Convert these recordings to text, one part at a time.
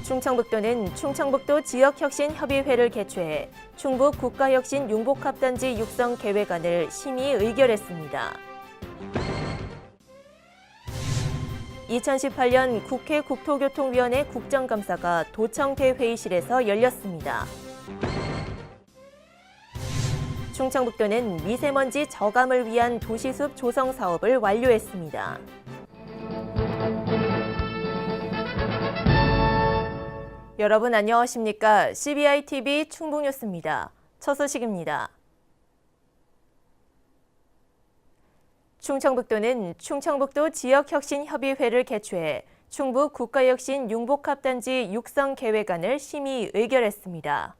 충청북도는 충청북도 지역혁신협의회를 개최해 충북 국가혁신 융복합단지 육성 계획안을 심의 의결했습니다. 2018년 국회 국토교통위원회 국정감사가 도청대 회의실에서 열렸습니다. 충청북도는 미세먼지 저감을 위한 도시숲 조성 사업을 완료했습니다. 여러분 안녕하십니까? CBI-TV 충북뉴스입니다. 첫 소식입니다. 충청북도는 충청북도 지역혁신협의회를 개최해 충북 국가혁신 융복합단지 육성 계획안을 심의 의결했습니다.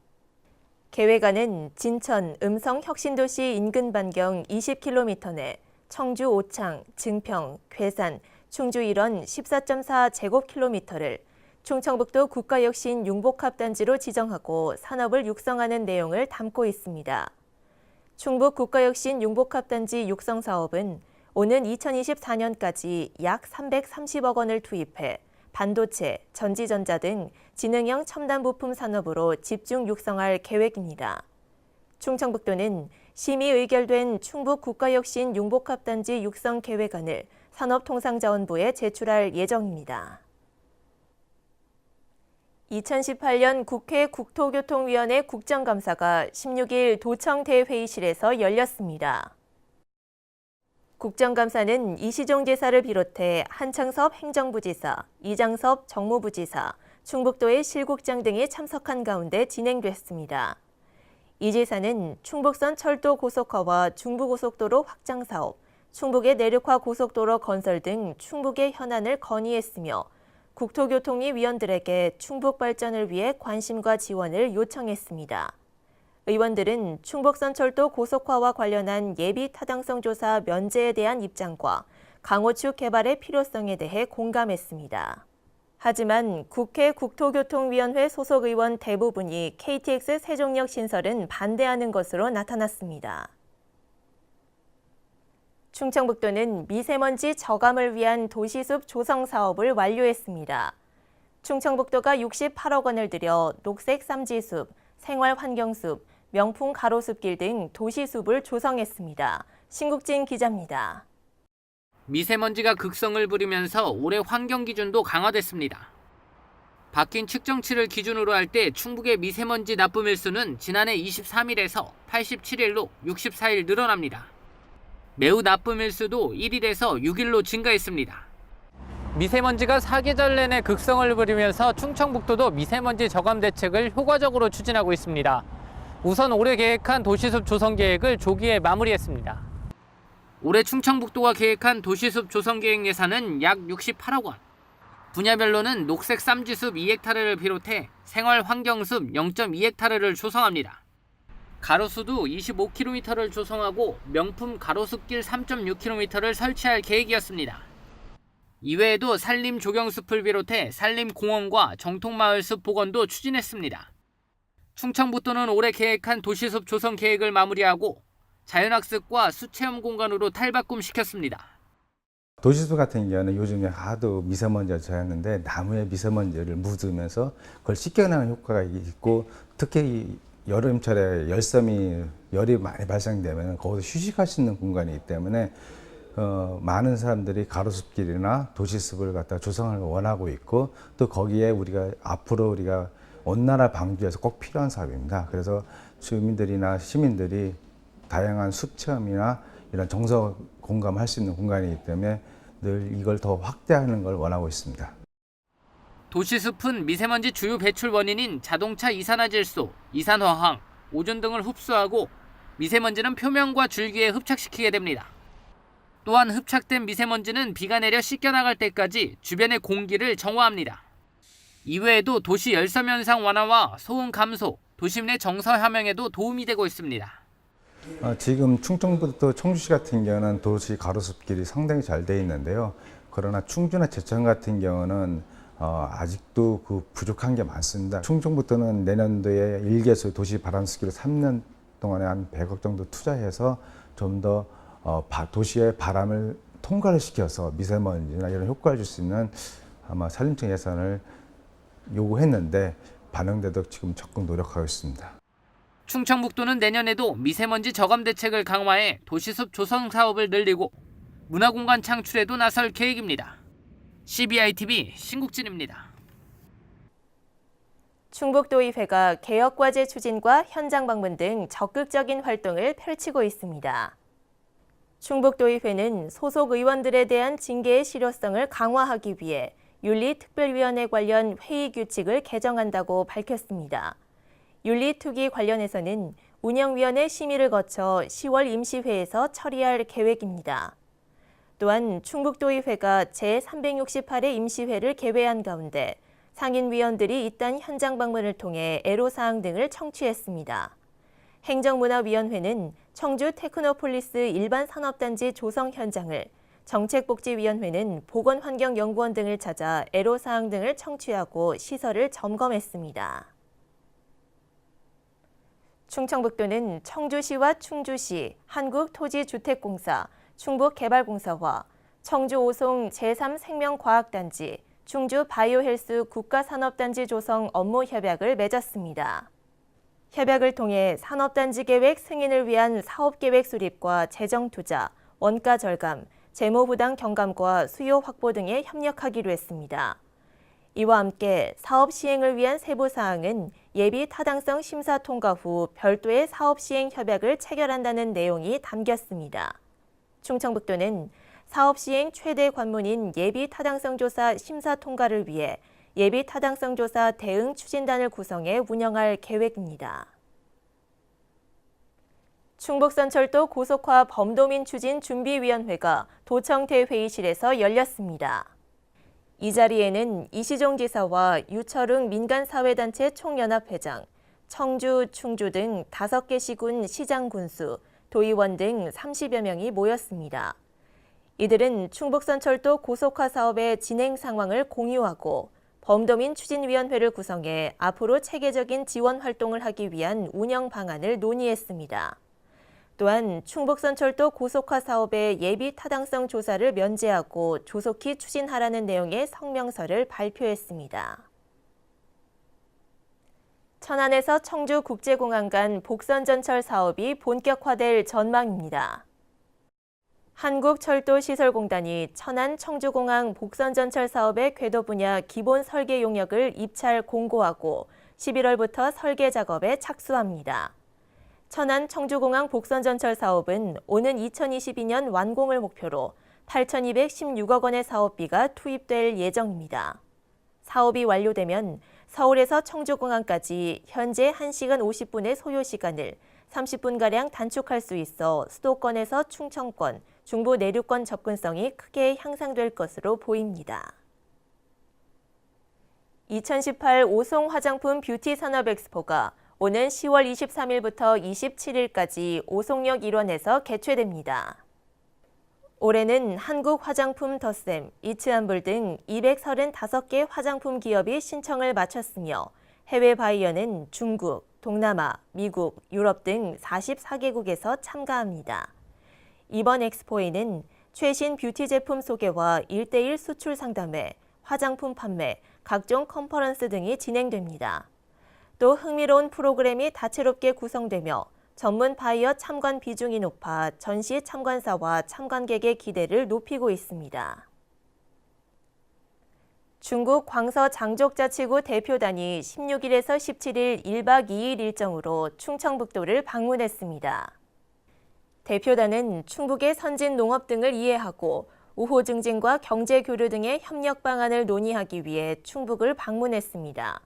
계획안은 진천, 음성 혁신도시 인근 반경 20km 내 청주 오창, 증평, 괴산, 충주 일원 14.4제곱킬로미터를 충청북도 국가혁신 융복합단지로 지정하고 산업을 육성하는 내용을 담고 있습니다. 충북 국가혁신 융복합단지 육성 사업은 오는 2024년까지 약 330억 원을 투입해 반도체, 전지전자 등 지능형 첨단 부품 산업으로 집중 육성할 계획입니다. 충청북도는 심의 의결된 충북 국가혁신 융복합단지 육성 계획안을 산업통상자원부에 제출할 예정입니다. 2018년 국회 국토교통위원회 국정감사가 16일 도청대 회의실에서 열렸습니다. 국정감사는 이시종 지사를 비롯해 한창섭 행정부지사, 이장섭 정무부지사, 충북도의 실국장 등이 참석한 가운데 진행됐습니다. 이 지사는 충북선 철도 고속화와 중부고속도로 확장 사업, 충북의 내륙화 고속도로 건설 등 충북의 현안을 건의했으며 국토교통위 위원들에게 충북 발전을 위해 관심과 지원을 요청했습니다. 의원들은 충북선 철도 고속화와 관련한 예비 타당성 조사 면제에 대한 입장과 강호축 개발의 필요성에 대해 공감했습니다. 하지만 국회 국토교통위원회 소속 의원 대부분이 KTX 세종역 신설은 반대하는 것으로 나타났습니다. 충청북도는 미세먼지 저감을 위한 도시숲 조성 사업을 완료했습니다. 충청북도가 68억 원을 들여 녹색 쌈지숲, 생활환경숲, 명품 가로수길 등 도시숲을 조성했습니다. 신국진 기자입니다. 미세먼지가 극성을 부리면서 올해 환경 기준도 강화됐습니다. 바뀐 측정치를 기준으로 할 때 충북의 미세먼지 나쁨 일수는 지난해 23일에서 87일로 64일 늘어납니다. 매우 나쁨 일수도 1일에서 6일로 증가했습니다. 미세먼지가 사계절 내내 극성을 부리면서 충청북도도 미세먼지 저감 대책을 효과적으로 추진하고 있습니다. 우선 올해 계획한 도시숲 조성 계획을 조기에 마무리했습니다. 올해 충청북도가 계획한 도시숲 조성 계획 예산은 약 68억 원. 분야별로는 녹색 쌈지숲 2헥타르를 비롯해 생활환경숲 0.2헥타르를 조성합니다. 가로수도 25km를 조성하고 명품 가로수길 3.6km를 설치할 계획이었습니다. 이외에도 산림 조경숲을 비롯해 산림공원과 정통마을숲 복원도 추진했습니다. 충청북도는 올해 계획한 도시숲 조성 계획을 마무리하고 자연학습과 수체험 공간으로 탈바꿈시켰습니다. 도시숲 같은 경우는 요즘에 하도 미세먼지가 저였는데 나무에 미세먼지를 묻으면서 그걸 씻겨내는 효과가 있고 특히 여름철에 열이 많이 발생되면 거기서 휴식할 수 있는 공간이기 때문에 많은 사람들이 가로수길이나 도시숲을 갖다 조성을 원하고 있고 또 거기에 앞으로 우리가 온난화 방지에서 꼭 필요한 사업입니다. 그래서 주민들이나 시민들이 다양한 숲 체험이나 이런 정서 공감할 수 있는 공간이기 때문에 늘 이걸 더 확대하는 걸 원하고 있습니다. 도시숲은 미세먼지 주요 배출 원인인 자동차 이산화질소, 이산화황, 오존 등을 흡수하고 미세먼지는 표면과 줄기에 흡착시키게 됩니다. 또한 흡착된 미세먼지는 비가 내려 씻겨나갈 때까지 주변의 공기를 정화합니다. 이외에도 도시 열섬 현상 완화와 소음 감소, 도심 내 정서 함양에도 도움이 되고 있습니다. 지금 충청북도 청주시 같은 경우는 도시 가로수길이 상당히 잘 돼 있는데요. 그러나 충주나 제천 같은 경우는 아직도 부족한 게 많습니다. 충청북도는 내년도에 1개소 도시 바람수기를 3년 동안에 한 100억 정도 투자해서 좀 더 도시의 바람을 통과를 시켜서 미세먼지나 이런 효과를 줄 수 있는 아마 산림청 예산을 요구했는데 반영돼도 지금 적극 노력하고 있습니다. 충청북도는 내년에도 미세먼지 저감 대책을 강화해 도시숲 조성 사업을 늘리고 문화공간 창출에도 나설 계획입니다. CBI-TV 신국진입니다. 충북도의회가 개혁과제 추진과 현장 방문 등 적극적인 활동을 펼치고 있습니다. 충북도의회는 소속 의원들에 대한 징계의 실효성을 강화하기 위해 윤리특별위원회 관련 회의 규칙을 개정한다고 밝혔습니다. 윤리특위 관련해서는 운영위원회 심의를 거쳐 10월 임시회에서 처리할 계획입니다. 또한 충북도의회가 제368회 임시회를 개회한 가운데 상임위원들이 잇단 현장 방문을 통해 애로사항 등을 청취했습니다. 행정문화위원회는 청주 테크노폴리스 일반산업단지 조성 현장을, 정책복지위원회는 보건환경연구원 등을 찾아 애로사항 등을 청취하고 시설을 점검했습니다. 충청북도는 청주시와 충주시, 한국토지주택공사, 충북개발공사와 청주 오송 제3생명과학단지, 충주 바이오헬스 국가산업단지 조성 업무 협약을 맺었습니다. 협약을 통해 산업단지 계획 승인을 위한 사업계획 수립과 재정투자, 원가 절감, 재무부담 경감과 수요 확보 등에 협력하기로 했습니다. 이와 함께 사업 시행을 위한 세부 사항은 예비 타당성 심사 통과 후 별도의 사업 시행 협약을 체결한다는 내용이 담겼습니다. 충청북도는 사업 시행 최대 관문인 예비 타당성 조사 심사 통과를 위해 예비 타당성 조사 대응 추진단을 구성해 운영할 계획입니다. 충북선철도 고속화 범도민 추진 준비위원회가 도청대 회의실에서 열렸습니다. 이 자리에는 이시종 지사와 유철흥 민간사회단체 총연합회장, 청주, 충주 등 5개 시군 시장 군수, 도의원 등 30여 명이 모였습니다. 이들은 충북선철도 고속화 사업의 진행 상황을 공유하고 범도민 추진위원회를 구성해 앞으로 체계적인 지원 활동을 하기 위한 운영 방안을 논의했습니다. 또한 충북선철도 고속화 사업의 예비 타당성 조사를 면제하고 조속히 추진하라는 내용의 성명서를 발표했습니다. 천안에서 청주국제공항 간 복선전철 사업이 본격화될 전망입니다. 한국철도시설공단이 천안 청주공항 복선전철 사업의 궤도 분야 기본 설계 용역을 입찰 공고하고 11월부터 설계 작업에 착수합니다. 천안 청주공항 복선전철 사업은 오는 2022년 완공을 목표로 8,216억 원의 사업비가 투입될 예정입니다. 사업이 완료되면 서울에서 청주공항까지 현재 1시간 50분의 소요시간을 30분가량 단축할 수 있어 수도권에서 충청권, 중부 내륙권 접근성이 크게 향상될 것으로 보입니다. 2018 오송 화장품 뷰티 산업 엑스포가 오는 10월 23일부터 27일까지 오송역 일원에서 개최됩니다. 올해는 한국 화장품 덧셈, 이츠한불 등 235개 화장품 기업이 신청을 마쳤으며 해외 바이어는 중국, 동남아, 미국, 유럽 등 44개국에서 참가합니다. 이번 엑스포에는 최신 뷰티 제품 소개와 1:1 수출 상담회, 화장품 판매, 각종 컨퍼런스 등이 진행됩니다. 또 흥미로운 프로그램이 다채롭게 구성되며 전문 바이어 참관 비중이 높아 전시 참관사와 참관객의 기대를 높이고 있습니다. 중국 광서 장족자치구 대표단이 16일에서 17일 1박 2일 일정으로 충청북도를 방문했습니다. 대표단은 충북의 선진 농업 등을 이해하고 우호 증진과 경제 교류 등의 협력 방안을 논의하기 위해 충북을 방문했습니다.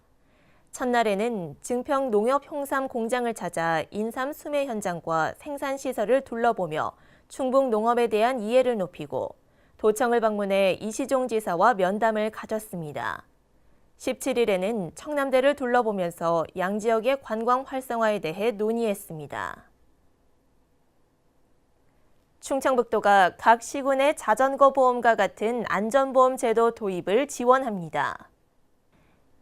첫날에는 증평 농협 홍삼 공장을 찾아 인삼 수매 현장과 생산 시설을 둘러보며 충북 농업에 대한 이해를 높이고 도청을 방문해 이시종 지사와 면담을 가졌습니다. 17일에는 청남대를 둘러보면서 양지역의 관광 활성화에 대해 논의했습니다. 충청북도가 각 시군의 자전거 보험과 같은 안전보험 제도 도입을 지원합니다.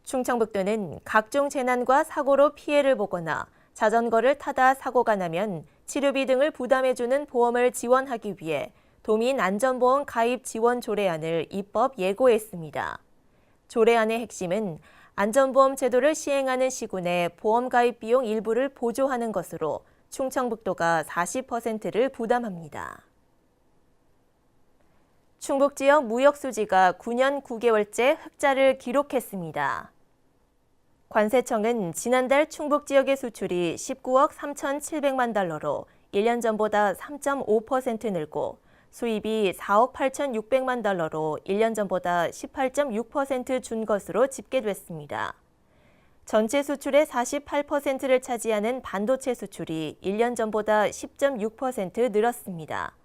충청북도는 각종 재난과 사고로 피해를 보거나 자전거를 타다 사고가 나면 치료비 등을 부담해주는 보험을 지원하기 위해 도민 안전보험 가입 지원 조례안을 입법 예고했습니다. 조례안의 핵심은 안전보험 제도를 시행하는 시군에 보험 가입 비용 일부를 보조하는 것으로 충청북도가 40%를 부담합니다. 충북 지역 무역 수지가 9년 9개월째 흑자를 기록했습니다. 관세청은 지난달 충북 지역의 수출이 19억 3,700만 달러로 1년 전보다 3.5% 늘고 수입이 4억 8,600만 달러로 1년 전보다 18.6% 준 것으로 집계됐습니다. 전체 수출의 48%를 차지하는 반도체 수출이 1년 전보다 10.6% 늘었습니다.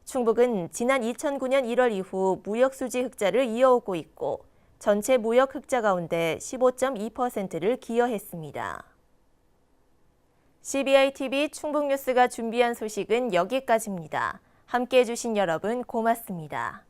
충북은 지난 2009년 1월 이후 무역 수지 흑자를 이어오고 있고 전체 무역 흑자 가운데 15.2%를 기여했습니다. CBI-TV 충북뉴스가 준비한 소식은 여기까지입니다. 함께해 주신 여러분 고맙습니다.